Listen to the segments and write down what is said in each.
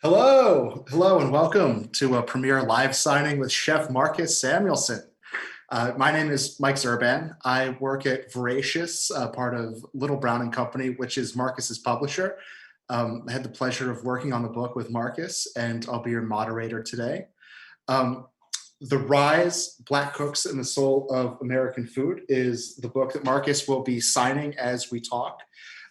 Hello, and welcome to a premiere live signing with Chef Marcus Samuelsson. My name is Mike Zerban. I work at Voracious, part of Little Brown and Company, which is Marcus's publisher. I had the pleasure of working on the book with Marcus, and I'll be your moderator today. The Rise, Black Cooks and the Soul of American Food is the book that Marcus will be signing as we talk.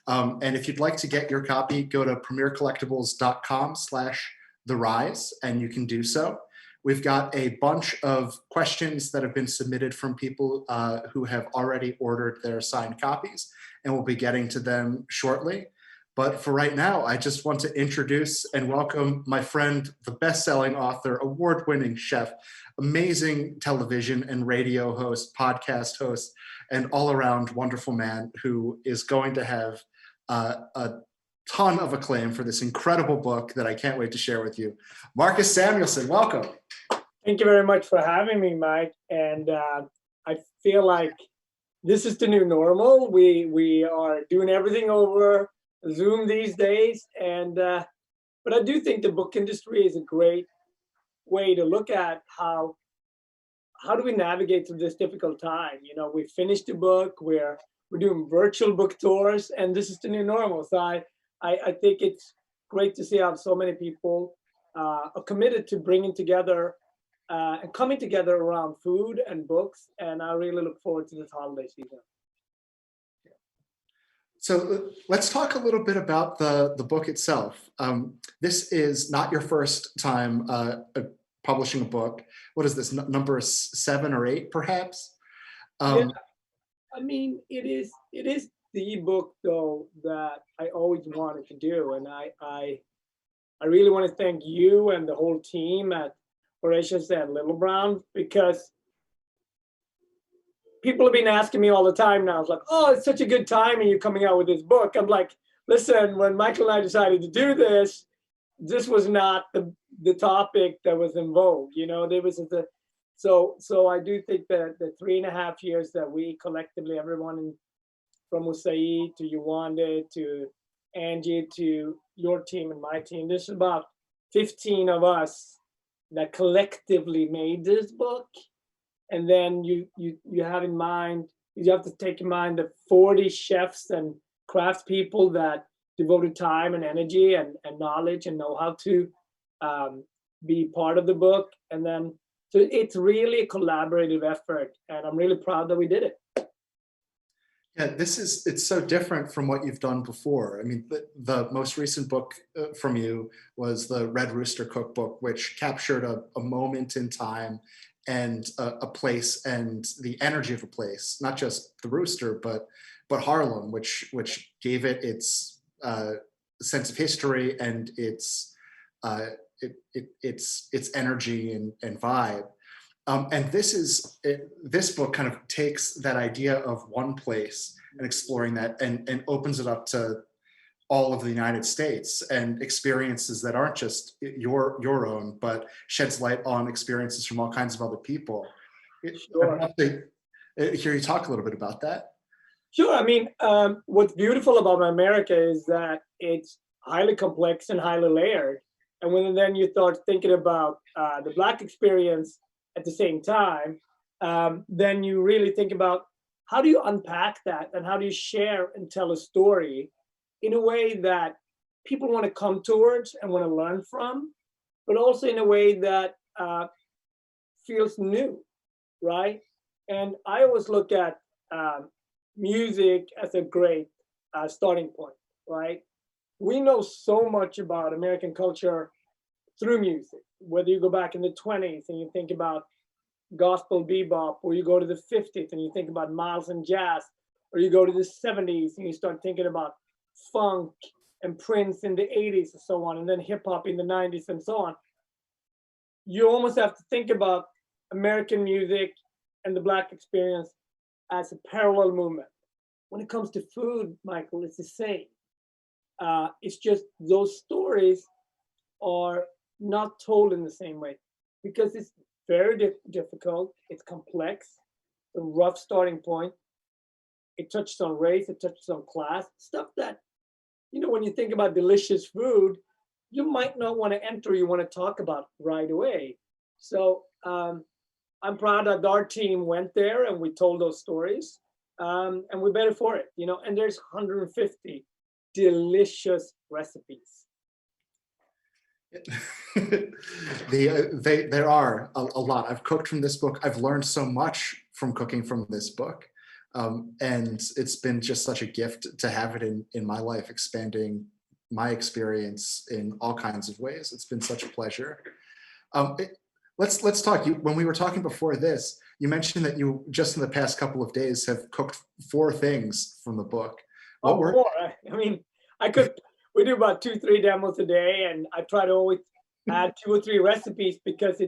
And if you'd like to get your copy, go to premiercollectibles.com/therise, and you can do so. We've got a bunch of questions that have been submitted from people who have already ordered their signed copies, and we'll be getting to them shortly. But for right now, I just want to introduce and welcome my friend, the best-selling author, award-winning chef, amazing television and radio host, podcast host, and all-around wonderful man who is going to have a ton of acclaim for this incredible book that I can't wait to share with you. Marcus Samuelsson, welcome. Thank you very much for having me, Mike. And I feel like this is the new normal. We are doing everything over Zoom these days, and but I do think the book industry is a great way to look at how do we navigate through this difficult time. You know, we finished the book, we're doing virtual book tours, and this is the new normal. So I think it's great to see how so many people are committed to bringing together and coming together around food and books, and I really look forward to this holiday season. So let's talk a little bit about the book itself. This is not your first time publishing a book. What is this, number 7 or 8, perhaps? Yeah, I mean, it is the book though that I always wanted to do, and I really want to thank you and the whole team at Voracious and Little Brown, because people have been asking me all the time now. It's like, oh, it's such a good time and you're coming out with this book. I'm like, listen, when Michael and I decided to do this, this was not the topic that was in vogue. You know, there was so I do think that the 3.5 years that we collectively, everyone from Usai to Yuwande to Angie to your team and my team, there's about 15 of us that collectively made this book. And then you have in mind, you have to take in mind the 40 chefs and craftspeople that devoted time and energy and knowledge and know-how to be part of the book. And then, so it's really a collaborative effort, and I'm really proud that we did it. Yeah, it's so different from what you've done before. I mean, the most recent book from you was the Red Rooster Cookbook, which captured a moment in time and a place and the energy of a place, not just the rooster, but Harlem, which gave it its sense of history and its energy and vibe. And this book kind of takes that idea of one place and exploring that and opens it up to all of the United States and experiences that aren't just your own, but sheds light on experiences from all kinds of other people. Sure. I'd love to hear you talk a little bit about that. Sure. I mean, what's beautiful about America is that it's highly complex and highly layered. And when then you start thinking about the Black experience at the same time, then you really think about how do you unpack that and how do you share and tell a story in a way that people want to come towards and want to learn from, but also in a way that feels new, right? And I always look at music as a great starting point, right? We know so much about American culture through music, whether you go back in the 20s and you think about gospel bebop, or you go to the 50s and you think about Miles and jazz, or you go to the 70s and you start thinking about funk and Prince in the 80s and so on, and then hip hop in the 90s and so on. You almost have to think about American music and the Black experience as a parallel movement. When it comes to food, Michael, it's the same. It's just those stories are not told in the same way because it's very difficult. It's complex, a rough starting point. It touches on race, it touches on class, stuff that, you know, when you think about delicious food, you might not want to enter, you want to talk about right away. So I'm proud that our team went there and we told those stories, and we're better for it, you know. And there's 150 delicious recipes. There are a lot. I've cooked from this book. I've learned so much from cooking from this book. And it's been just such a gift to have it in my life, expanding my experience in all kinds of ways. It's been such a pleasure. Let's talk. When we were talking before this, you mentioned that you just in the past couple of days have cooked 4 things from the book. What were More. I mean, we do about 2-3 demos a day, and I try to always add 2 or 3 recipes because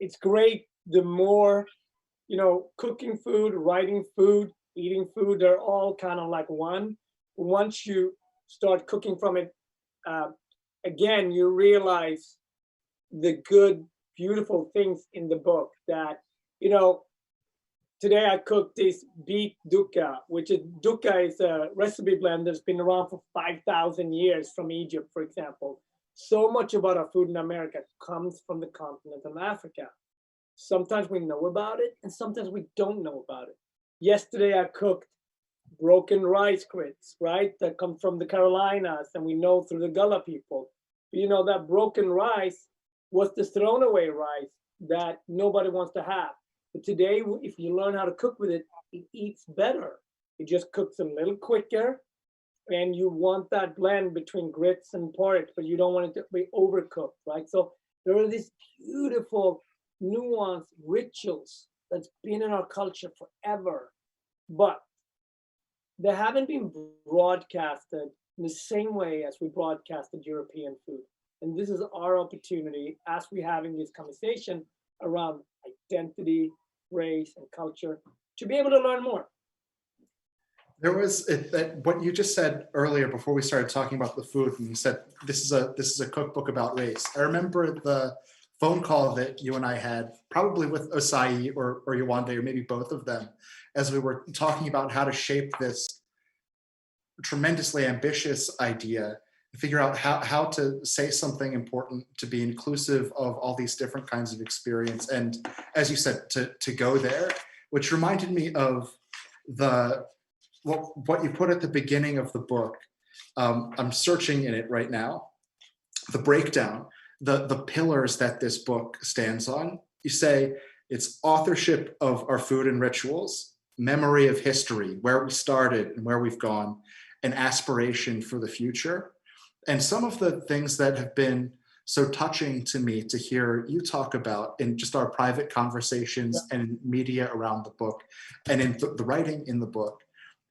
it's great. The more, you know, cooking food, writing food, eating food, they're all kind of like one. Once you start cooking from it, again, you realize the good, beautiful things in the book that, you know, today I cooked this beet dukkha, which is dukkha is a recipe blend that's been around for 5,000 years from Egypt, for example. So much about our food in America comes from the continent of Africa. Sometimes we know about it, and sometimes we don't know about it. Yesterday I cooked broken rice grits, right? That come from the Carolinas, and we know through the Gullah people. But, you know, that broken rice was the thrown away rice that nobody wants to have. But today, if you learn how to cook with it, it eats better. It just cooks a little quicker, and you want that blend between grits and porridge, but you don't want it to be overcooked, right? So there are these beautiful, nuanced rituals that's been in our culture forever, but they haven't been broadcasted in the same way as we broadcasted European food. And this is our opportunity as we're having this conversation around identity, race, and culture to be able to learn more. There was what you just said earlier before we started talking about the food, and you said this is a cookbook about race. I remember the phone call that you and I had, probably with Osai or Yewande, or maybe both of them, as we were talking about how to shape this tremendously ambitious idea, figure out how to say something important, to be inclusive of all these different kinds of experience, and as you said, to go there, which reminded me of what you put at the beginning of the book. I'm searching in it right now, the breakdown, the pillars that this book stands on. You say it's authorship of our food and rituals, memory of history, where we started and where we've gone, and aspiration for the future. And some of the things that have been so touching to me to hear you talk about in just our private conversations and media around the book and in the writing in the book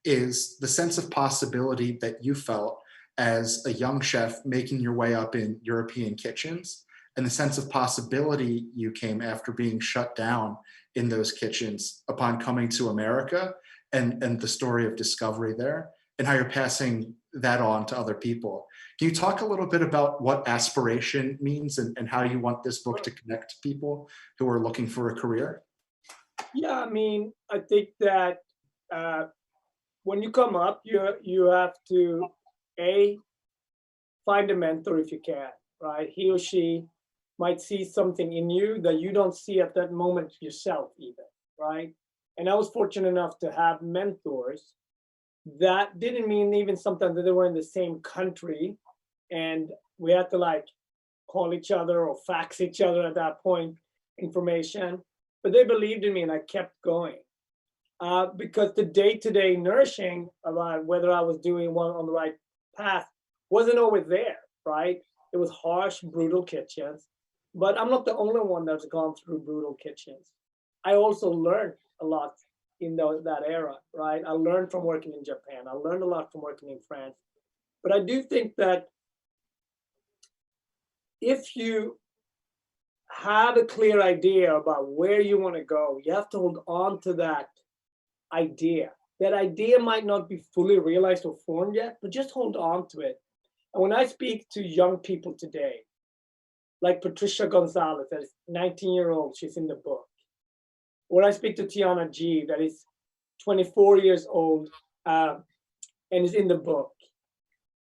is the sense of possibility that you felt as a young chef making your way up in European kitchens, and the sense of possibility you came after being shut down in those kitchens upon coming to America, and the story of discovery there, and how you're passing that on to other people. Can you talk a little bit about what aspiration means and how you want this book to connect people who are looking for a career? Yeah, I mean, I think that when you come up, you have to find a mentor if you can, right? He or she might see something in you that you don't see at that moment yourself even, right? And I was fortunate enough to have mentors. That didn't mean even sometimes that they were in the same country and we had to like call each other or fax each other at that point information, but they believed in me and I kept going. Because the day-to-day nourishing about whether I was doing one on the right path wasn't always there, right? It was harsh, brutal kitchens, but I'm not the only one that's gone through brutal kitchens. I also learned a lot in that era, right? I learned from working in Japan. I learned a lot from working in France. But I do think that if you have a clear idea about where you want to go, you have to hold on to that idea. That idea might not be fully realized or formed yet, but just hold on to it. And when I speak to young people today, like Patricia Gonzalez, that is 19-year-old, she's in the book. Or I speak to Tiana G, that is 24 years old and is in the book.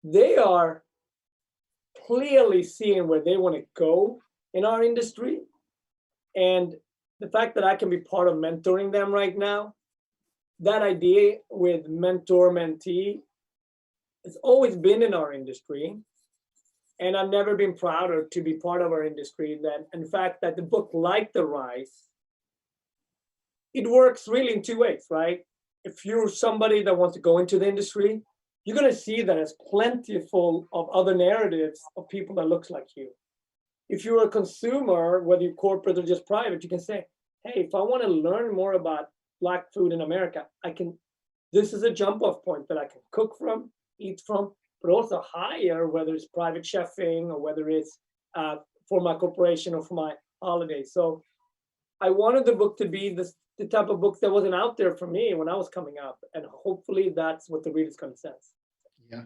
They are clearly seeing where they want to go in our industry. And the fact that I can be part of mentoring them right now, that idea with mentor-mentee, it's always been in our industry. And I've never been prouder to be part of our industry than, in fact, that the book, like The Rise, it works really in two ways, right? If you're somebody that wants to go into the industry, you're going to see that it's plenty full of other narratives of people that looks like you. If you're a consumer, whether you're corporate or just private, you can say, hey, if I want to learn more about Black food in America, this is a jump off point that I can cook from, eat from, but also hire, whether it's private chefing or whether it's for my corporation or for my holiday. So I wanted the book to be the type of book that wasn't out there for me when I was coming up. And hopefully that's what the reader's going to sense. Yeah.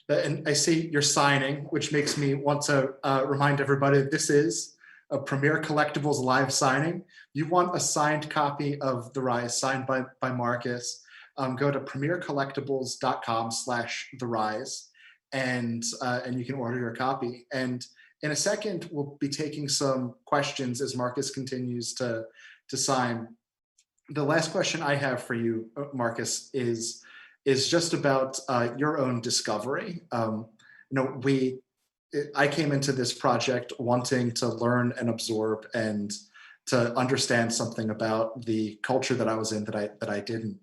And I see you're signing, which makes me want to remind everybody that this is a Premier Collectibles live signing. You want a signed copy of The Rise, signed by Marcus, go to premiercollectibles.com/therise, and you can order your copy. And in a second, we'll be taking some questions as Marcus continues to sign. The last question I have for you, Marcus, is just about your own discovery. I came into this project wanting to learn and absorb and to understand something about the culture that I was in that I didn't.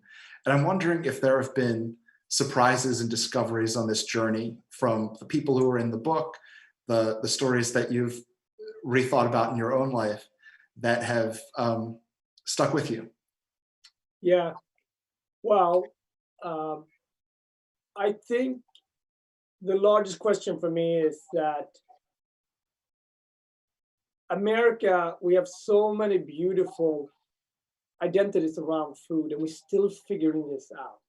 And I'm wondering if there have been surprises and discoveries on this journey from the people who are in the book, the stories that you've rethought about in your own life that have stuck with you. Yeah, well, I think the largest question for me is that America, we have so many beautiful identities around food, and we're still figuring this out,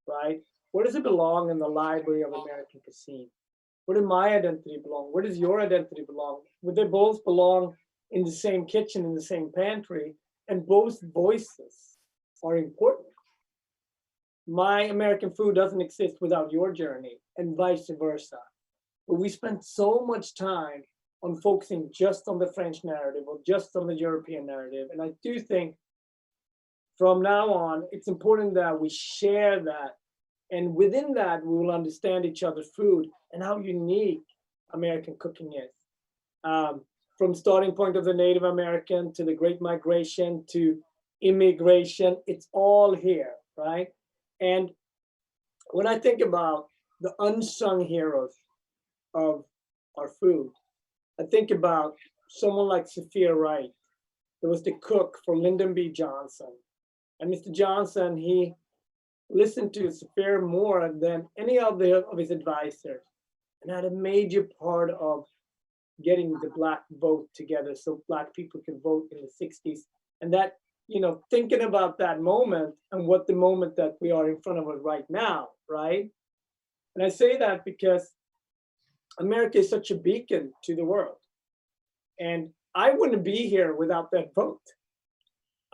right? Where does it belong in the library of American cuisine? Where does my identity belong? Where does your identity belong? Would they both belong in the same kitchen, in the same pantry? And both voices are important. My American food doesn't exist without your journey, and vice versa. But we spend so much time on focusing just on the French narrative or just on the European narrative. And I do think from now on, it's important that we share that. And within that, we will understand each other's food and how unique American cooking is. From starting point of the Native American to the Great Migration to immigration, it's all here, right? And when I think about the unsung heroes of our food, I think about someone like Sophia Wright, who was the cook for Lyndon B. Johnson. And Mr. Johnson, he listened to Sophia more than any of his advisors, and had a major part of getting the Black vote together so Black people could vote in the 60s. And that, thinking about that moment and what the moment that we are in front of us right now, right? And I say that because America is such a beacon to the world. And I wouldn't be here without that vote.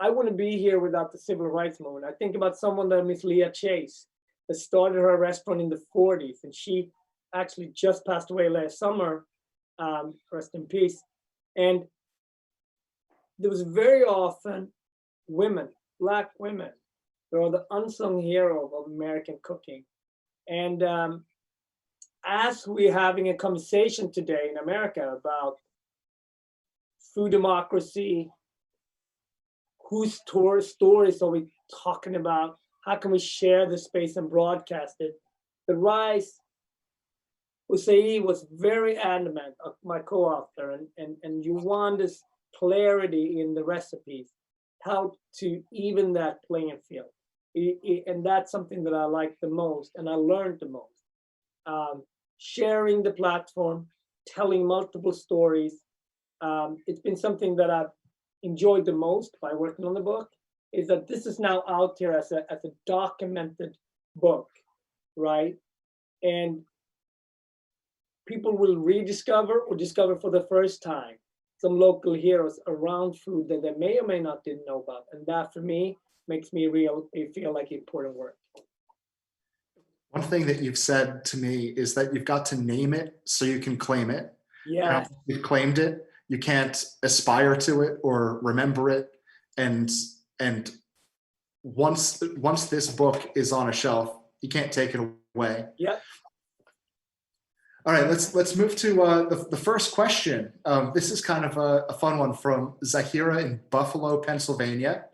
I wouldn't be here without the civil rights movement. I think about someone like Miss Leah Chase, that started her restaurant in the 40s, and she actually just passed away last summer, rest in peace. And there was very often women, Black women, they are the unsung hero of American cooking. And as we're having a conversation today in America about food democracy, whose stories are we talking about? How can we share the space and broadcast it? The Rise, Hussein was very adamant, my co-author, and you want this clarity in the recipes, how to even that playing field. And that's something that I like the most, and I learned the most. Sharing the platform, telling multiple stories. It's been something that I've enjoyed the most by working on the book, is that this is now out here as a documented book, right? And people will rediscover or discover for the first time some local heroes around food that they may or may not didn't know about. And that for me makes me feel like important work. One thing that you've said to me is that you've got to name it so you can claim it. Now Yes. you've claimed it, you can't aspire to it or remember it. And once this book is on a shelf, you can't take it away. Yeah. All right, let's move to the first question. This is kind of a fun one from Zahira in Buffalo, Pennsylvania.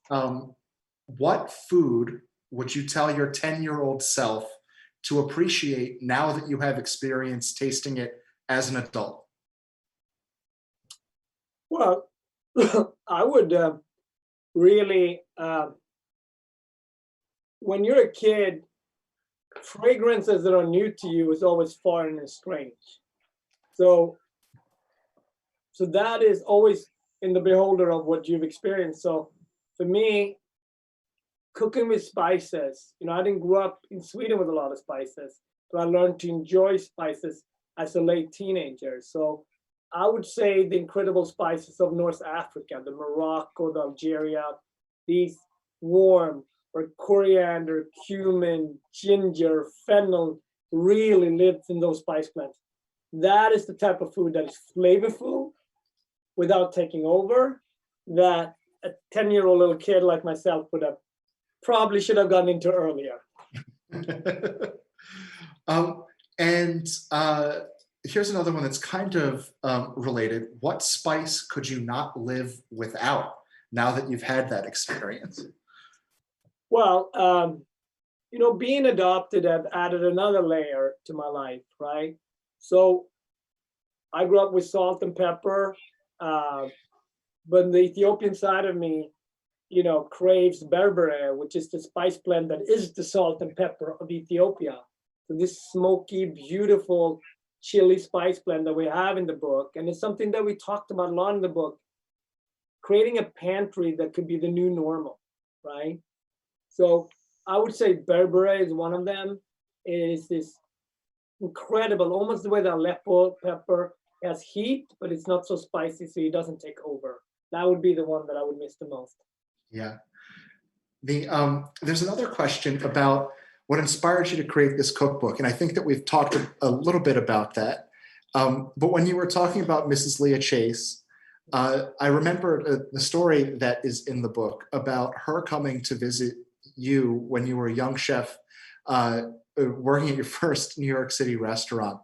What food would you tell your 10-year-old self to appreciate now that you have experience tasting it as an adult? Well, I would really, when you're a kid, fragrances that are new to you is always foreign and strange. So that is always in the beholder of what you've experienced. So for me, cooking with spices, I didn't grow up in Sweden with a lot of spices, but I learned to enjoy spices as a late teenager. So I would say the incredible spices of North Africa, the Morocco, the Algeria, these warm, where coriander, cumin, ginger, fennel really lives in those spice blends. That is the type of food that is flavorful without taking over, that a 10-year-old little kid like myself probably should have gotten into earlier. And here's another one that's kind of related. What spice could you not live without now that you've had that experience? Well, being adopted have added another layer to my life, right? So I grew up with salt and pepper, but the Ethiopian side of me, craves berbere, which is the spice blend that is the salt and pepper of Ethiopia. So this smoky, beautiful chili spice blend that we have in the book, and it's something that we talked about a lot in the book, creating a pantry that could be the new normal, right? So I would say berbere is one of them. It is this incredible, almost the way the Aleppo pepper has heat, but it's not so spicy, so it doesn't take over. That would be the one that I would miss the most. Yeah. There's another question about what inspired you to create this cookbook, and I think that we've talked a little bit about that. But when you were talking about Mrs. Leah Chase, I remember the story that is in the book about her coming to visit you when you were a young chef working at your first New York City restaurant.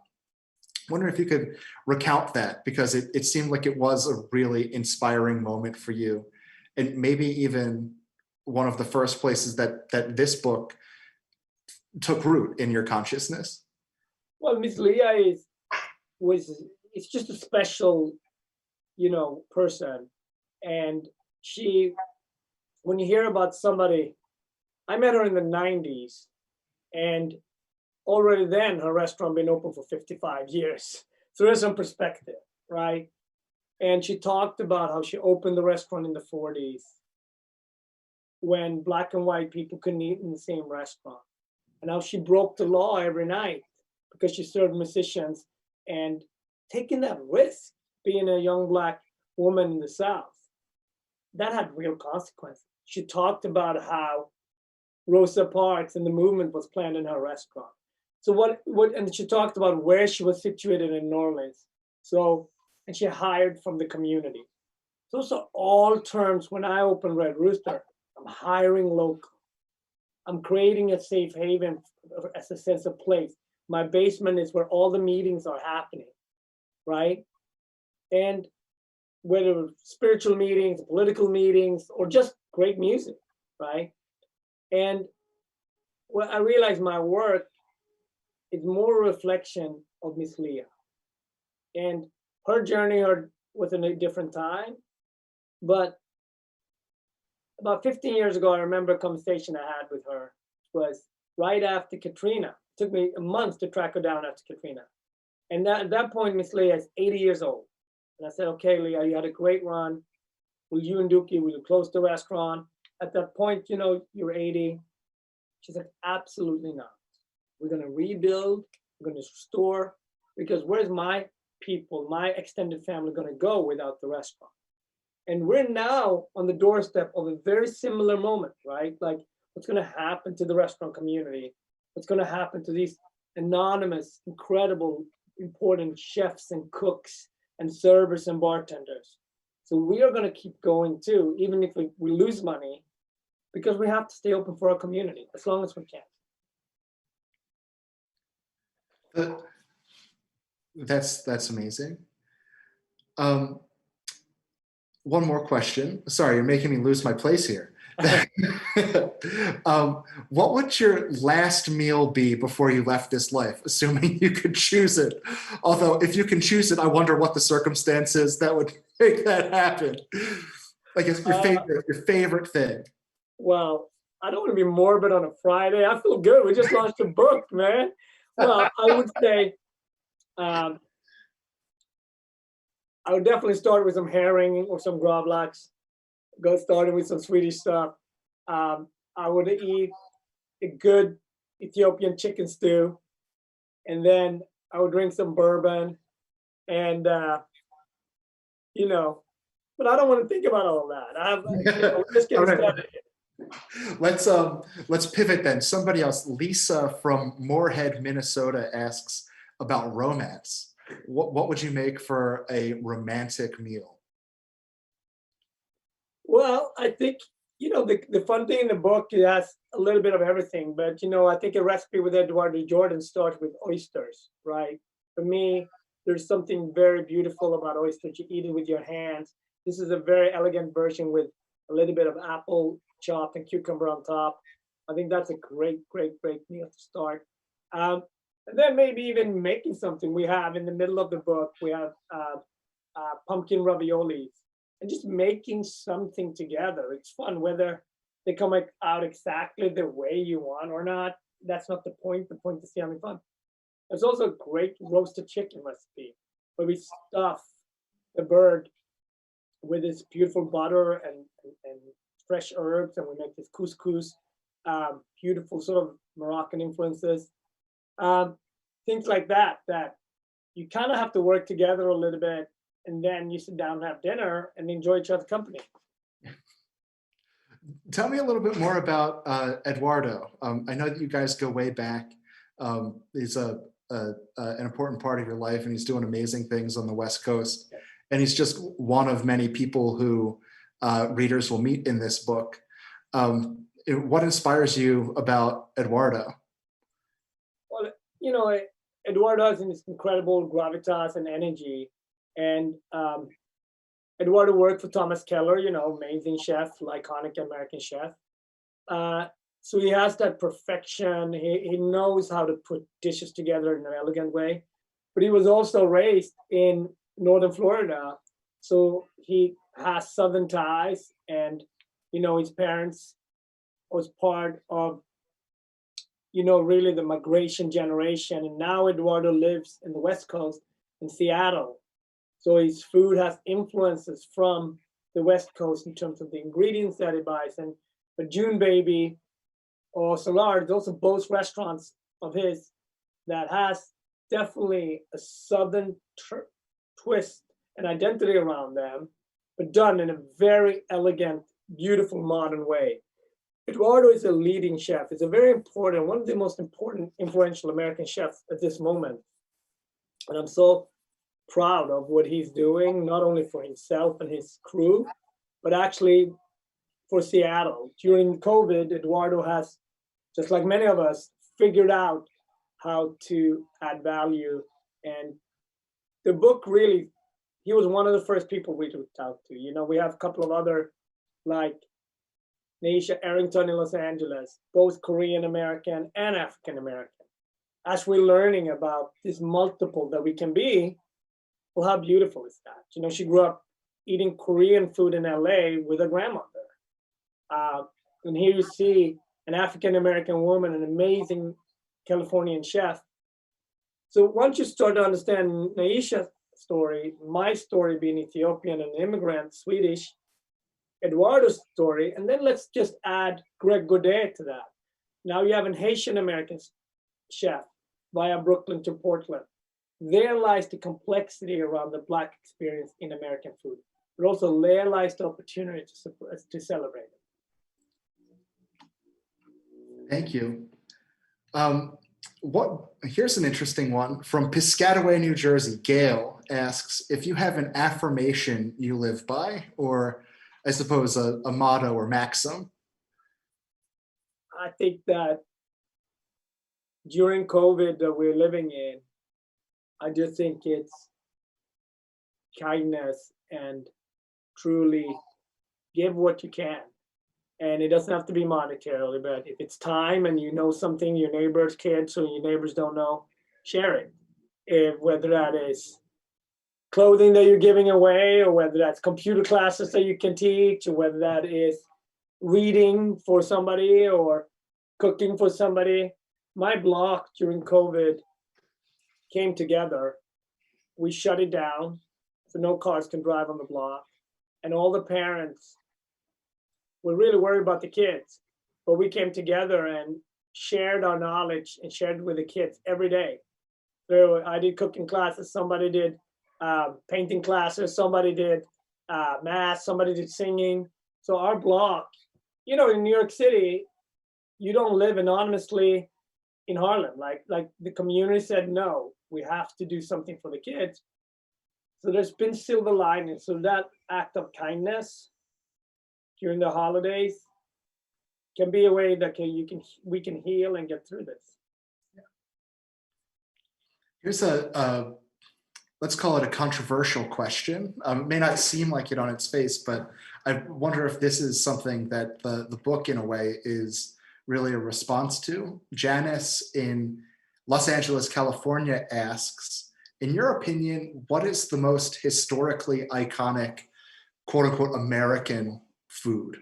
I wonder if you could recount that, because it seemed like it was a really inspiring moment for you, and maybe even one of the first places that this book took root in your consciousness. Well, Miss Leah it's just a special, person. And when you hear about somebody, I met her in the 90s, and already then her restaurant been open for 55 years. So there's some perspective, right? And she talked about how she opened the restaurant in the 40s when Black and white people couldn't eat in the same restaurant, and how she broke the law every night because she served musicians, and taking that risk, being a young Black woman in the South, that had real consequences. She talked about how Rosa Parks and the movement was planned in her restaurant. So and she talked about where she was situated in New Orleans. So, and she hired from the community. Those are all terms. When I open Red Rooster, I'm hiring local. I'm creating a safe haven as a sense of place. My basement is where all the meetings are happening, right? And whether spiritual meetings, political meetings, or just great music, right? And well, I realized my work is more a reflection of Miss Leah. And her journey was in a different time. But about 15 years ago, I remember a conversation I had with her. It was right after Katrina. It took me a month to track her down after Katrina. And at that point, Miss Leah is 80 years old. And I said, okay, Leah, you had a great run. Will you and Dookie, will you close the restaurant? At that point, you're 80. She said, absolutely not. We're going to rebuild. We're going to restore. Because where's my people, my extended family going to go without the restaurant? And we're now on the doorstep of a very similar moment, right? Like, what's going to happen to the restaurant community what's going to happen to these anonymous, incredible, important chefs and cooks and servers and bartenders. So we are going to keep going too, even if we lose money, because we have to stay open for our community as long as we can. That's amazing. One more question. Sorry, you're making me lose my place here. What would your last meal be before you left this life, assuming you could choose it? Although, if you can choose it, I wonder what the circumstances that would make that happen. Like, it's your favorite thing. Well, I don't want to be morbid on a Friday. I feel good. We just launched a book, man. Well, I would say I would definitely start with some herring or some gravlax. Go starting with some Swedish stuff. I would eat a good Ethiopian chicken stew, and then I would drink some bourbon, and you know. But I don't want to think about all that. We're just getting started. Let's pivot then. Somebody else, Lisa from Moorhead, Minnesota, asks about romance. What would you make for a romantic meal? Well, I think, the fun thing in the book, it has a little bit of everything, but, I think a recipe with Eduardo Jordan starts with oysters, right? For me, there's something very beautiful about oysters. You eat it with your hands. This is a very elegant version with a little bit of apple chopped and cucumber on top. I think that's a great, great, great meal to start. And then maybe even making something. We have in the middle of the book, we have pumpkin raviolis, and just making something together. It's fun, whether they come out exactly the way you want or not. That's not the point. The point is having fun. There's also a great roasted chicken recipe where we stuff the bird with this beautiful butter and fresh herbs, and we make this couscous, beautiful sort of Moroccan influences, things like that you kind of have to work together a little bit, and then you sit down and have dinner and enjoy each other's company. Tell me a little bit more about Eduardo. I know that you guys go way back. He's an important part of your life, and he's doing amazing things on the West Coast. And he's just one of many people who readers will meet in this book. What inspires you about Eduardo? Well, Eduardo has this incredible gravitas and energy. And Eduardo worked for Thomas Keller, amazing chef, iconic American chef. So he has that perfection. He knows how to put dishes together in an elegant way. But he was also raised in Northern Florida, so he has Southern ties, and his parents was part of really the migration generation, and now Eduardo lives in the West Coast in Seattle, so his food has influences from the West Coast in terms of the ingredients that he buys. And but June Baby or Solar, those are both restaurants of his that has definitely a Southern twist and identity around them, but done in a very elegant, beautiful, modern way. Eduardo is a leading chef. It's a very important, one of the most important, influential American chefs at this moment. And I'm so proud of what he's doing, not only for himself and his crew, but actually for Seattle. During COVID, Eduardo has, just like many of us, figured out how to add value. And the book really, he was one of the first people we reached out to. We have a couple of other, like Naisha Arrington in Los Angeles, both Korean American and African American. As we're learning about this multiple that we can be, well, how beautiful is that? She grew up eating Korean food in LA with her grandmother. And here you see an African American woman, an amazing Californian chef. So once you start to understand Naisha's story, my story being Ethiopian and immigrant, Swedish, Eduardo's story, and then let's just add Greg Godet to that. Now you have an Haitian American chef via Brooklyn to Portland. There lies the complexity around the Black experience in American food, but also there lies the opportunity to celebrate it. Thank you. Here's an interesting one from Piscataway, New Jersey. Gail asks if you have an affirmation you live by, or I suppose a motto or maxim. I think that during COVID that we're living in, I just think it's kindness and truly give what you can. And it doesn't have to be monetarily, but if it's time and you know something your neighbor's kids or your neighbors don't know, share it. Whether that is clothing that you're giving away, or whether that's computer classes that you can teach, or whether that is reading for somebody or cooking for somebody. My block during COVID came together. We shut it down so no cars can drive on the block. And all the parents were really worried about the kids. But we came together and shared our knowledge and shared with the kids every day. So I did cooking classes, somebody did painting classes, somebody did math, somebody did singing. So our block, in New York City, you don't live anonymously in Harlem. Like the community said, no, we have to do something for the kids. So there's been silver lining. So that act of kindness during the holidays can be a way that we can heal and get through this. Here's let's call it a controversial question. It may not seem like it on its face, but I wonder if this is something that the book, in a way, is really a response to. Janice in Los Angeles, California asks, in your opinion, what is the most historically iconic, quote unquote, American food?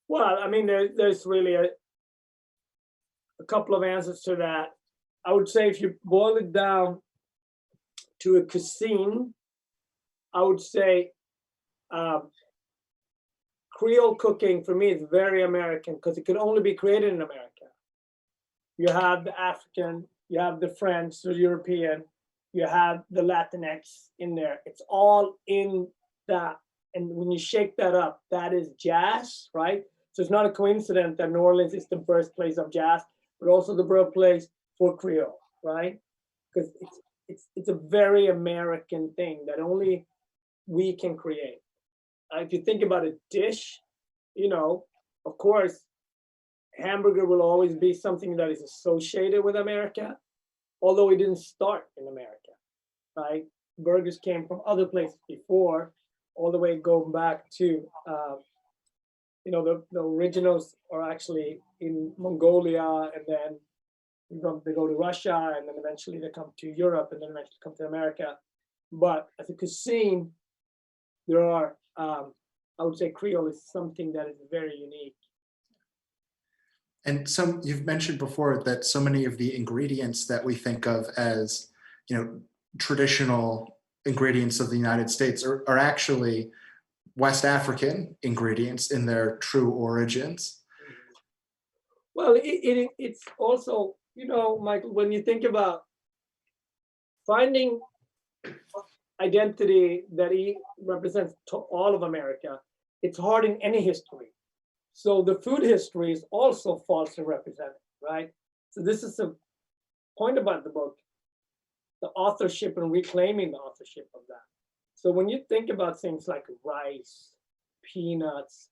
Well, I mean, there's really a couple of answers to that. I would say if you boil it down to a cuisine, I would say Creole cooking for me is very American because it could only be created in America. You have the African, you have the French, the European, you have the Latinx in there. It's all in that. And when you shake that up, that is jazz, right? So it's not a coincidence that New Orleans is the birthplace of jazz, but also the birthplace for Creole, right? Because it's a very American thing that only we can create. If you think about a dish, of course, hamburger will always be something that is associated with America, although it didn't start in America, right? Burgers came from other places before, all the way going back to, the originals are actually in Mongolia, and then they go to Russia, and then eventually they come to Europe, and then eventually come to America. But as a cuisine, there are, I would say Creole is something that is very unique. And you've mentioned before that so many of the ingredients that we think of as, traditional ingredients of the United States are actually West African ingredients in their true origins. Well, it's also, Michael, when you think about finding identity that represents to all of America, it's hard in any history. So the food history is also falsely represented, right? So this is the point about the book, the authorship and reclaiming the authorship of that. So when you think about things like rice, peanuts,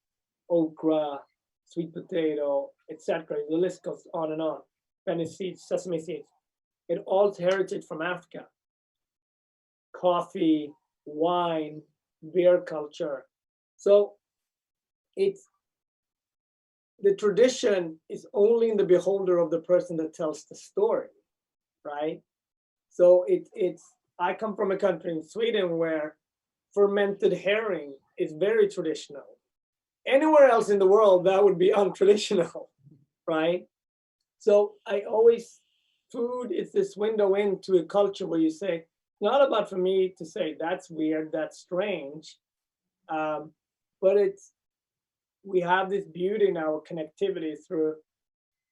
okra, sweet potato, etc., the list goes on and on, fennel seeds, sesame seeds, it all is heritage from Africa. Coffee, wine, beer culture. So the tradition is only in the beholder of the person that tells the story, right? So I come from a country in Sweden where fermented herring is very traditional. Anywhere else in the world, that would be untraditional, right? So food is this window into a culture where you say, it's not about for me to say that's weird, that's strange, but we have this beauty in our connectivity through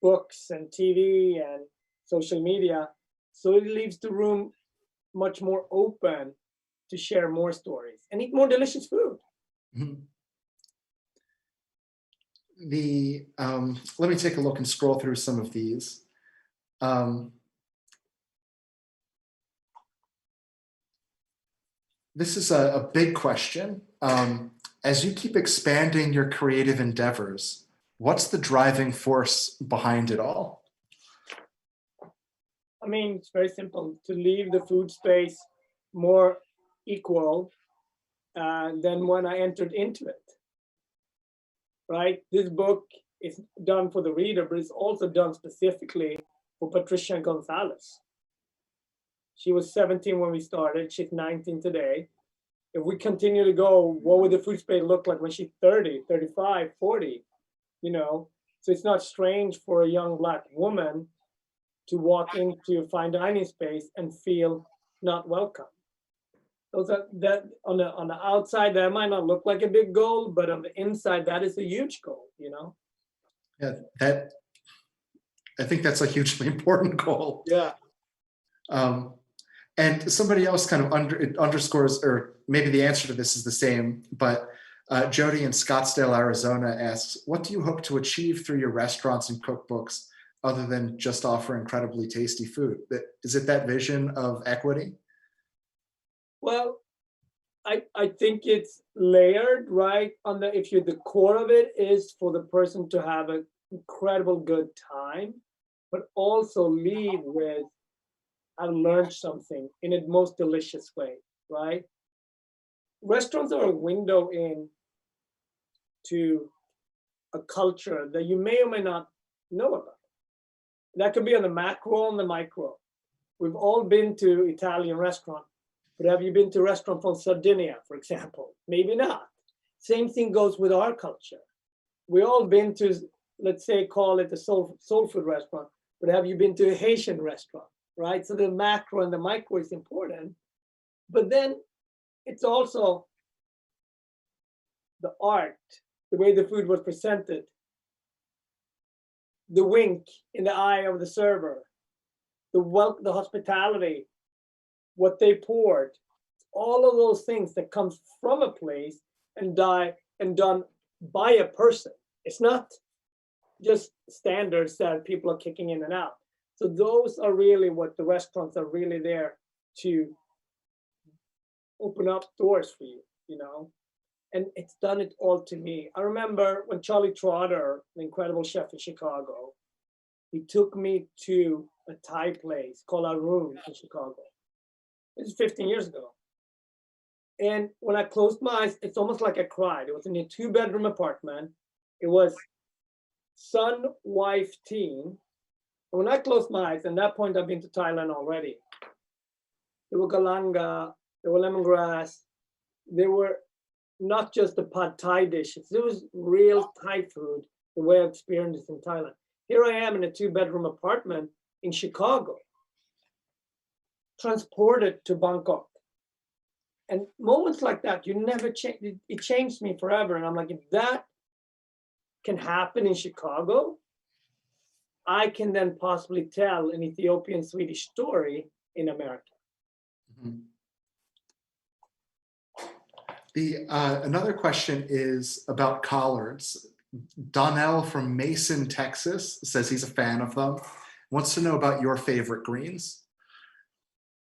books and TV and social media. So it leaves the room much more open to share more stories and eat more delicious food. Mm-hmm. Let me take a look and scroll through some of these. This is a big question. As you keep expanding your creative endeavors, what's the driving force behind it all? I mean, it's very simple to leave the food space more equal than when I entered into it. Right? This book is done for the reader, but it's also done specifically for Patricia Gonzalez. She was 17 when we started. She's 19 today. If we continue to go, what would the food space look like when she's 30, 35, 40? You know, so it's not strange for a young Black woman to walk into a fine dining space and feel not welcome. Those are that on the outside, that might not look like a big goal, but on the inside, that is a huge goal, you know? Yeah, I think that's a hugely important goal. Yeah. And somebody else kind of underscores, or maybe the answer to this is the same, but Jody in Scottsdale, Arizona asks, what do you hope to achieve through your restaurants and cookbooks other than just offer incredibly tasty food? Is it that vision of equity? Well, I think it's layered, right? If you're the core of it is for the person to have an incredible good time, but also leave with I learned something in a most delicious way, right? Restaurants are a window in to a culture that you may or may not know about. That could be on the macro and the micro. We've all been to Italian restaurant, but have you been to a restaurant from Sardinia, for example? Maybe not. Same thing goes with our culture. We all been to, let's say, call it a soul food restaurant, but have you been to a Haitian restaurant, right? So the macro and the micro is important, but then it's also the art, the way the food was presented, the wink in the eye of the server, the hospitality, what they poured, all of those things that comes from a place and done by a person. It's not just standards that people are kicking in and out. So those are really what the restaurants are really there to open up doors for you, you know? And it's done it all to me. I remember when Charlie Trotter, the incredible chef in Chicago, he took me to a Thai place called Arun in Chicago. This is 15 years ago. And when I closed my eyes, it's almost like I cried. It was in a 2-bedroom apartment. It was son, wife, team. And when I closed my eyes, at that point I've been to Thailand already. There were galanga, there were lemongrass, there were not just the pad Thai dishes. There was real Thai food, the way I've experienced it in Thailand. Here I am in a 2-bedroom apartment in Chicago, transported to Bangkok. And moments like that, you never change. It changed me forever. And I'm like, if that can happen in Chicago, I can then possibly tell an Ethiopian Swedish story in America. Mm-hmm. Another question is about collards. Donnell from Mason, Texas says he's a fan of them. Wants to know about your favorite greens.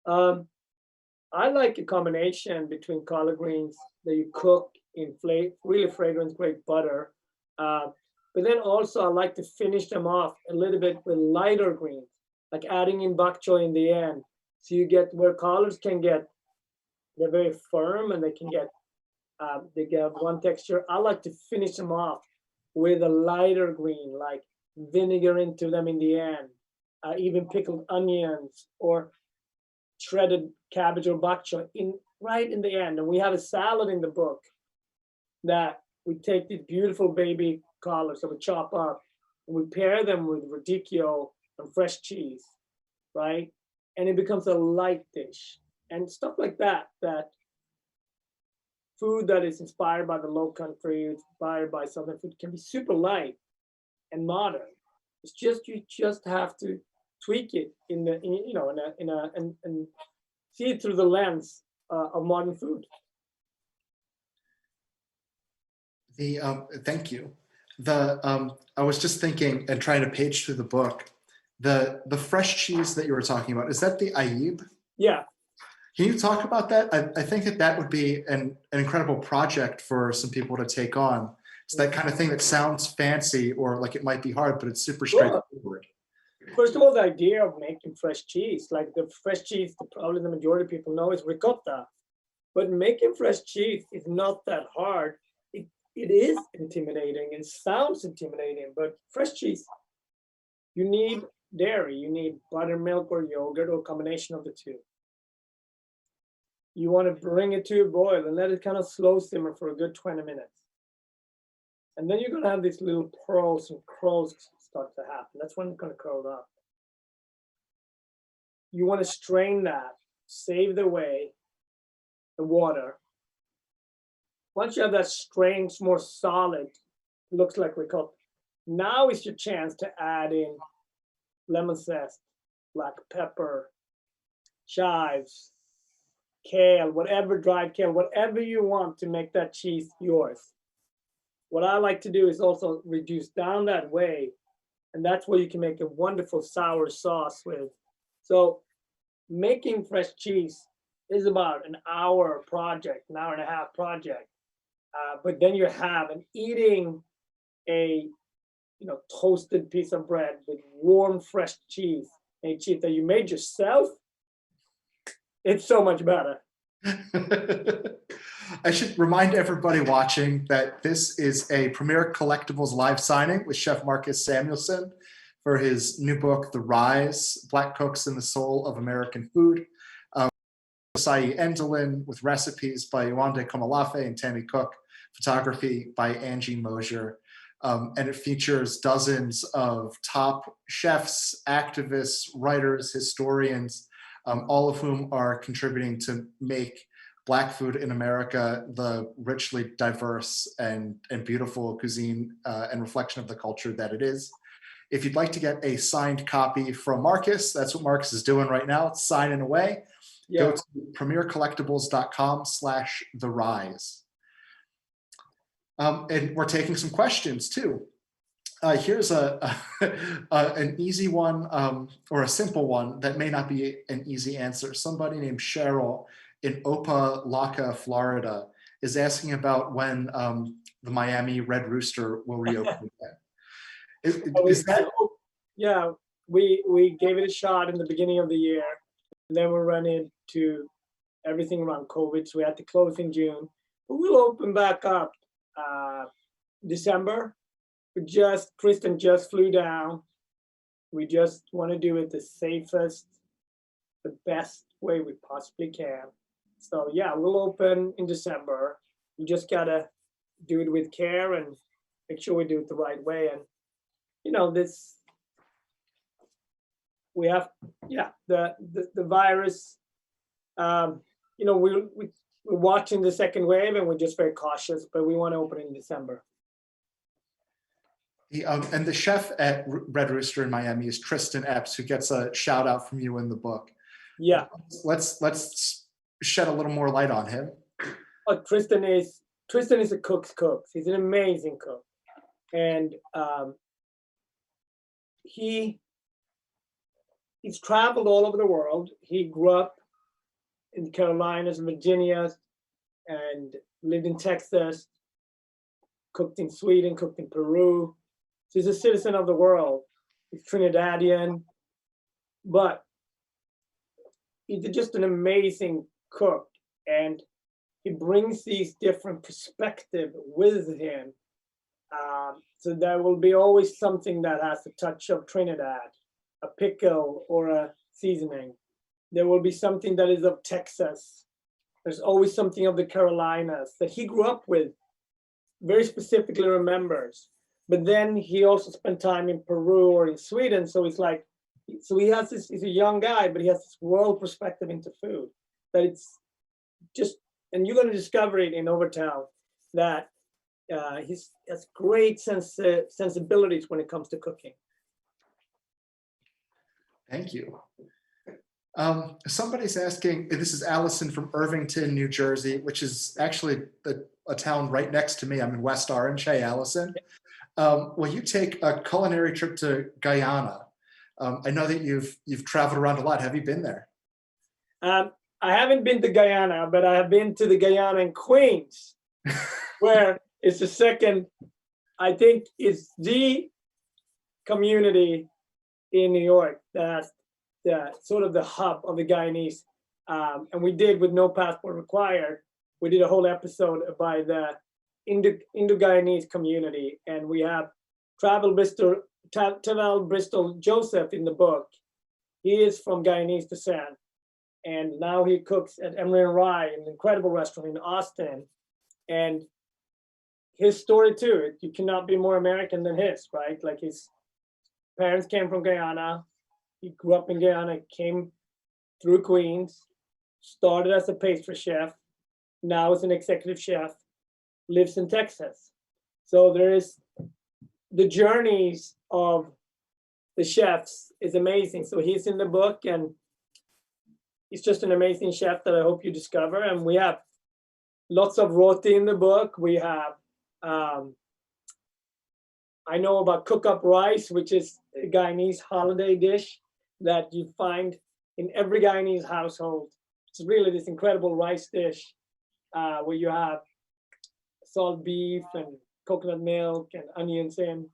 I like a combination between collard greens that you cook in really fragrant, great butter. But then also I like to finish them off a little bit with lighter greens, like adding in bok choy in the end. So you get where collards can get, they're very firm and they can get, they get one texture. I like to finish them off with a lighter green, like vinegar into them in the end, even pickled onions or shredded cabbage or bok choy right in the end. And we have a salad in the book that we take these beautiful baby collards that we chop up and we pair them with radicchio and fresh cheese, right? And it becomes a light dish and stuff like that, that food that is inspired by the low country, inspired by Southern food can be super light and modern. It's just, you just have to tweak it and see it through the lens of modern food. Thank you. I was just thinking and trying to page through the book. The fresh cheese that you were talking about, is that the Aïb? Yeah. Can you talk about that? I think that would be an incredible project for some people to take on. It's that kind of thing that sounds fancy or like it might be hard, but it's super Well, straightforward. first of all, the idea of making fresh cheese, like the fresh cheese, probably the majority of people know is ricotta. But making fresh cheese is not that hard. It is intimidating and sounds intimidating, but fresh cheese, you need dairy, you need buttermilk or yogurt or a combination of the two. You want to bring it to a boil and let it kind of slow simmer for a good 20 minutes. And then you're going to have these little pearls and curls start to happen. That's when it's going to curl up. You want to strain that, save the water. Once you have that strained, more solid, looks like ricotta. Now is your chance to add in lemon zest, black pepper, chives, kale, whatever, dried kale, whatever you want to make that cheese yours. What I like to do is also reduce down that way, and that's where you can make a wonderful sour sauce with. So making fresh cheese is about an hour project, an hour and a half project. But then you have an eating a toasted piece of bread with warm fresh cheese, a cheese that you made yourself. It's so much better. I should remind everybody watching that this is a Premier Collectibles live signing with Chef Marcus Samuelsson for his new book, The Rise, Black Cooks and the Soul of American Food. Sai Endelin with recipes by Yewande Komolafe and Tammy Cook, photography by Angie Mosier. And it features dozens of top chefs, activists, writers, historians, all of whom are contributing to make Black food in America the richly diverse and beautiful cuisine and reflection of the culture that it is. If you'd like to get a signed copy from Marcus, that's what Marcus is doing right now. It's signing away. Yeah. Go to premiercollectibles.com/therise. And we're taking some questions too. Here's an easy one or a simple one that may not be an easy answer. Somebody named Cheryl in Opa-locka, Florida, is asking about when the Miami Red Rooster will reopen again. Is that? Yeah, we gave it a shot in the beginning of the year, and then we ran into everything around COVID, so we had to close in June. But we'll open back up December. Kristen just flew down. We just want to do it the safest, the best way we possibly can. So yeah, we'll open in December. You just gotta do it with care and make sure we do it the right way. And this, we have, the virus. We're watching the second wave, and we're just very cautious. But we want to open in December. And the chef at Red Rooster in Miami is Tristan Epps, who gets a shout out from you in the book. Yeah. Let's shed a little more light on him. Oh, Tristan is a cook's cook. He's an amazing cook, and he's traveled all over the world. He grew up in the Carolinas, Virginia, and lived in Texas. Cooked in Sweden, cooked in Peru. So he's a citizen of the world. He's Trinidadian, but he's just an amazing cook, and he brings these different perspectives with him. So there will be always something that has a touch of Trinidad, a pickle or a seasoning. There will be something that is of Texas. There's always something of the Carolinas that he grew up with, very specifically remembers. But then he also spent time in Peru or in Sweden. So it's like, so he has this, he's a young guy, but he has this world perspective into food that it's just, and you're going to discover it in Overtown, that he has great sensibilities when it comes to cooking. Thank you. Somebody's asking, this is Allison from Irvington, New Jersey, which is actually a town right next to me. I'm in West Orange. Hey, Allison. Well, you take a culinary trip to Guyana. I know that you've traveled around a lot. Have you been there? Um, I haven't been to Guyana, but I have been to the Guyana in Queens, where it's the second, I think it's the community in New York that's the sort of the hub of the Guyanese. And we did, with no passport required, we did a whole episode by the Indo-Guyanese community. And we have Travel Bristol Joseph in the book. He is from Guyanese descent. And now he cooks at Emily and Rye, an incredible restaurant in Austin. And his story too, you cannot be more American than his, right? Like his parents came from Guyana. He grew up in Guyana, came through Queens, started as a pastry chef, now is an executive chef, lives in Texas. So there is the journeys of the chefs is amazing. So he's in the book, and he's just an amazing chef that I hope you discover. And we have lots of roti in the book. We have, I know about cook-up rice, which is a Guyanese holiday dish that you find in every Guyanese household. It's really this incredible rice dish where you have salt beef and coconut milk and onions in,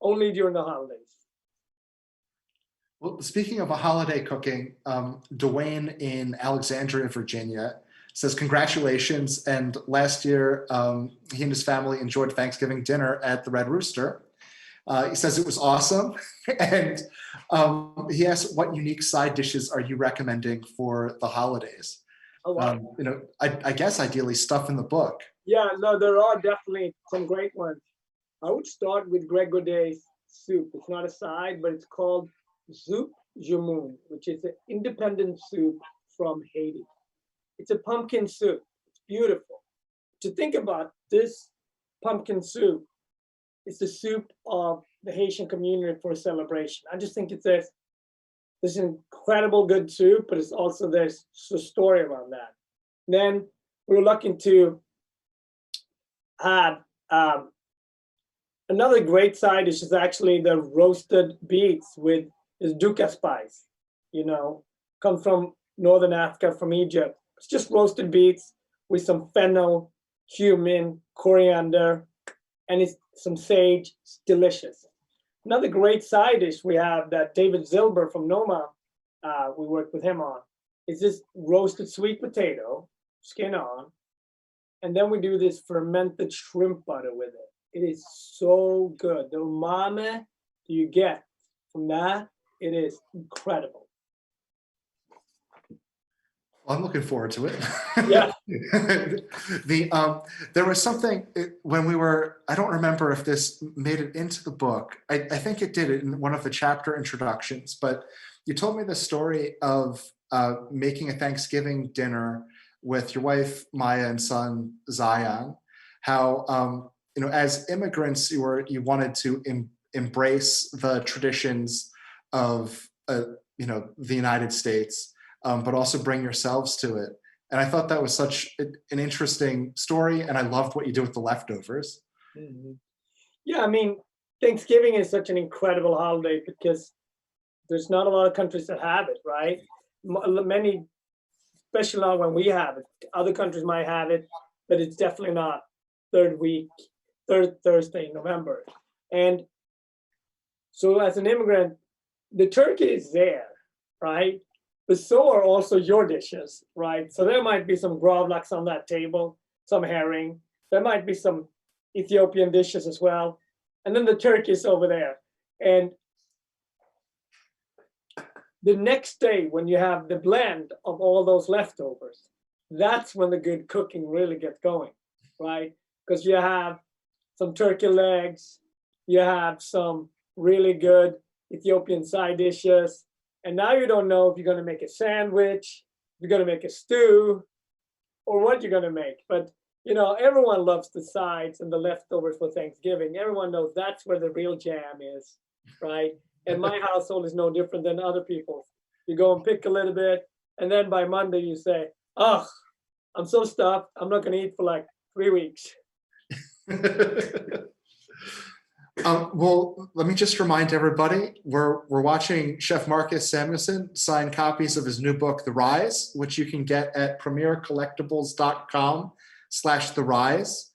only during the holidays. Well, speaking of a holiday cooking, Dwayne in Alexandria, Virginia says congratulations. And last year, he and his family enjoyed Thanksgiving dinner at the Red Rooster. He says it was awesome. And he asked, what unique side dishes are you recommending for the holidays? Oh, wow. I guess ideally stuff in the book. Yeah, no, there are definitely some great ones. I would start with Greg Godet's soup. It's not a side, but it's called Soup Jamoun, which is an independent soup from Haiti. It's a pumpkin soup. It's beautiful. To think about this pumpkin soup, it's the soup of the Haitian community for a celebration. I just think it's this incredible good soup, but it's also there's a story around that. Then we were lucky to have another great side dish is actually the roasted beets with this dukkha spice, come from Northern Africa, from Egypt. It's just roasted beets with some fennel, cumin, coriander, and it's some sage. It's delicious. Another great side dish we have that David Zilber from Noma, we worked with him on, is this roasted sweet potato, skin on, and then we do this fermented shrimp butter with it. It is so good. The umami you get from that, it is incredible. Well, I'm looking forward to it. Yeah. There was something when we were, I don't remember if this made it into the book. I think it did in one of the chapter introductions, but you told me the story of making a Thanksgiving dinner with your wife, Maya, and son, Zion, how, as immigrants, you wanted to embrace the traditions of, the United States, but also bring yourselves to it. And I thought that was such an interesting story, and I loved what you did with the leftovers. Mm-hmm. Yeah, I mean, Thanksgiving is such an incredible holiday because there's not a lot of countries that have it, right? Many, especially now when we have it. Other countries might have it, but it's definitely not third Thursday in November. And so as an immigrant, the turkey is there, right? But so are also your dishes, right? So there might be some gravlax on that table, some herring. There might be some Ethiopian dishes as well. And then the turkey is over there. And the next day, when you have the blend of all those leftovers, that's when the good cooking really gets going, right? Because you have some turkey legs, you have some really good Ethiopian side dishes, and now you don't know if you're going to make a sandwich, you're going to make a stew, or what you're going to make. But, everyone loves the sides and the leftovers for Thanksgiving. Everyone knows that's where the real jam is, right? And my household is no different than other people's. You go and pick a little bit, and then by Monday you say, oh, I'm so stuffed, I'm not going to eat for like 3 weeks. Well, let me just remind everybody, we're watching Chef Marcus Samuelsson sign copies of his new book, The Rise, which you can get at premiercollectibles.com/The Rise.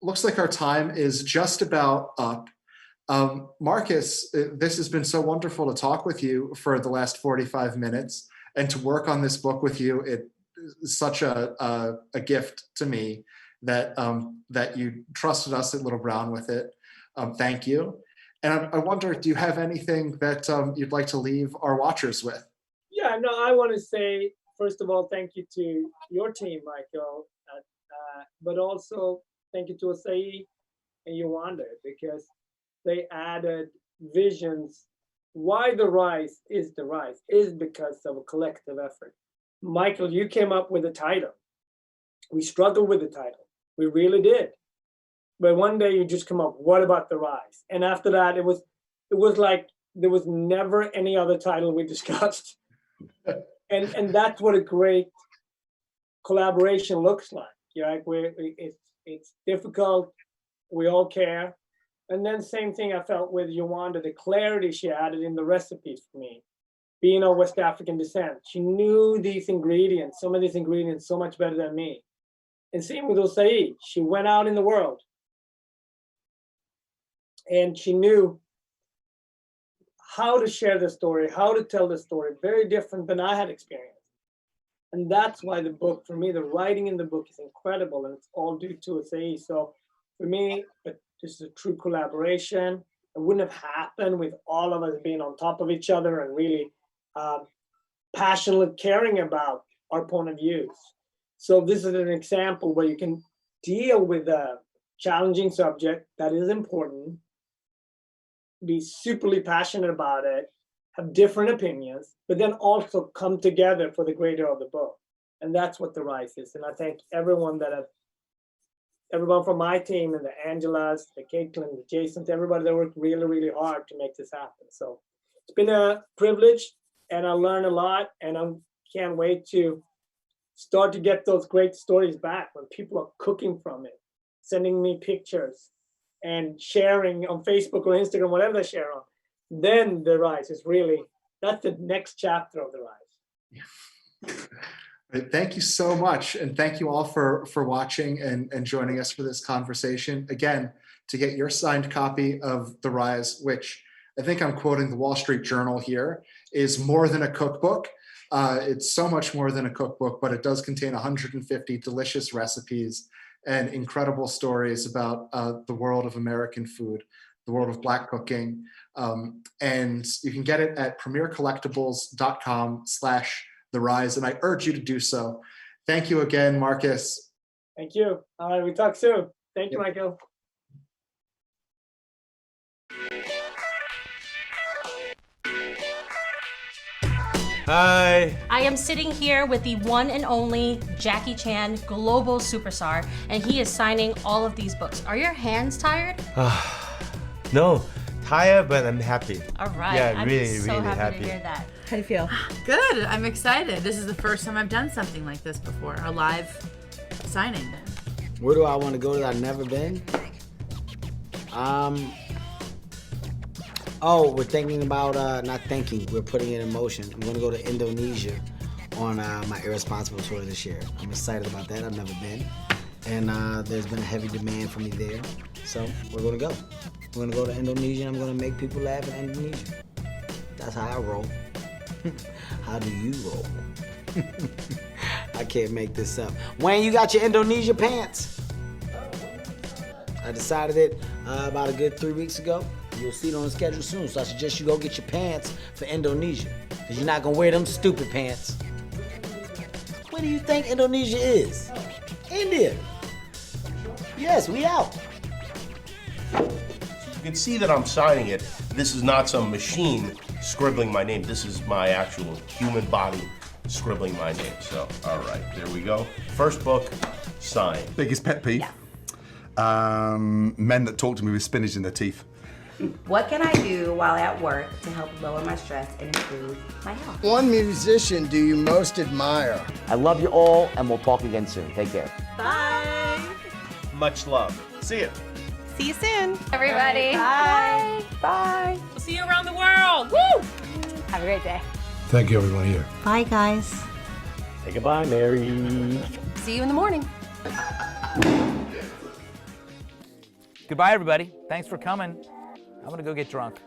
Looks like our time is just about up. Marcus, this has been so wonderful to talk with you for the last 45 minutes and to work on this book with you. It is such a gift to me that you trusted us at Little Brown with it. Thank you. And I wonder, do you have anything that you'd like to leave our watchers with? Yeah, no, I want to say, first of all, thank you to your team, Michael, but also thank you to Osei and Yolanda, because they added visions. Why The Rise is The Rise is because of a collective effort. Michael, you came up with the title. We struggled with the title. We really did. But one day you just come up, what about The Rise? And after that, it was like there was never any other title we discussed. And that's what a great collaboration looks like. Yeah, it's difficult. We all care. And then same thing I felt with Yolanda, the clarity she added in the recipes for me. Being of West African descent, she knew these ingredients, some of these ingredients so much better than me. And same with Osei. She went out in the world and she knew how to share the story, how to tell the story, very different than I had experienced. And that's why the book, for me, the writing in the book is incredible, and it's all due to Osei. So for me, this is a true collaboration. It wouldn't have happened with all of us being on top of each other and really passionately caring about our point of views. So this is an example where you can deal with a challenging subject that is important, be superly passionate about it, have different opinions, but then also come together for the greater of the book. And that's what The Rise is. And I thank everyone from my team and the Angelas, the Caitlin, the Jasons, everybody that worked really, really hard to make this happen. So it's been a privilege and I learned a lot, and I can't wait to start to get those great stories back when people are cooking from it, sending me pictures and sharing on Facebook or Instagram, whatever they share on. Then The Rise is really, that's the next chapter of The Rise. Thank you so much. And thank you all for watching and joining us for this conversation. Again, to get your signed copy of The Rise, which I think I'm quoting the Wall Street Journal here, is more than a cookbook. It's so much more than a cookbook, but it does contain 150 delicious recipes and incredible stories about the world of American food, the world of Black cooking. And you can get it at premiercollectibles.com/The Rise. And I urge you to do so. Thank you again, Marcus. Thank you. All right, we talk soon. Thank you, Michael. Hi. I am sitting here with the one and only Jackie Chan, global superstar, and he is signing all of these books. Are your hands tired? No, tired, but I'm happy. All right. Yeah, I'm really, so really happy happy. to hear that. How do you feel? Good. I'm excited. This is the first time I've done something like this before, a live signing. Where do I want to go that I've never been? We're thinking about, not thinking, we're putting it in motion. I'm going to go to Indonesia on my irresponsible tour this year. I'm excited about that. I've never been. And there's been a heavy demand for me there. So we're going to go. We're going to go to Indonesia and I'm going to make people laugh in Indonesia. That's how I roll. How do you roll? I can't make this up. Wayne, you got your Indonesia pants? I decided it about a good 3 weeks ago. You'll see it on the schedule soon, so I suggest you go get your pants for Indonesia, because you're not going to wear them stupid pants. Where do you think Indonesia is? India. Yes, we out. You can see that I'm signing it. This is not some machine scribbling my name. This is my actual human body scribbling my name. So, all right, there we go. First book, signed. Biggest pet peeve? Men that talk to me with spinach in their teeth. What can I do while at work to help lower my stress and improve my health? One musician do you most admire? I love you all, and we'll talk again soon. Take care. Bye. Much love. See ya. See you soon. Everybody. Bye. Bye. We'll see you around the world. Woo! Have a great day. Thank you, everyone here. Bye, guys. Say goodbye, Mary. See you in the morning. Goodbye, everybody. Thanks for coming. I'm gonna go get drunk.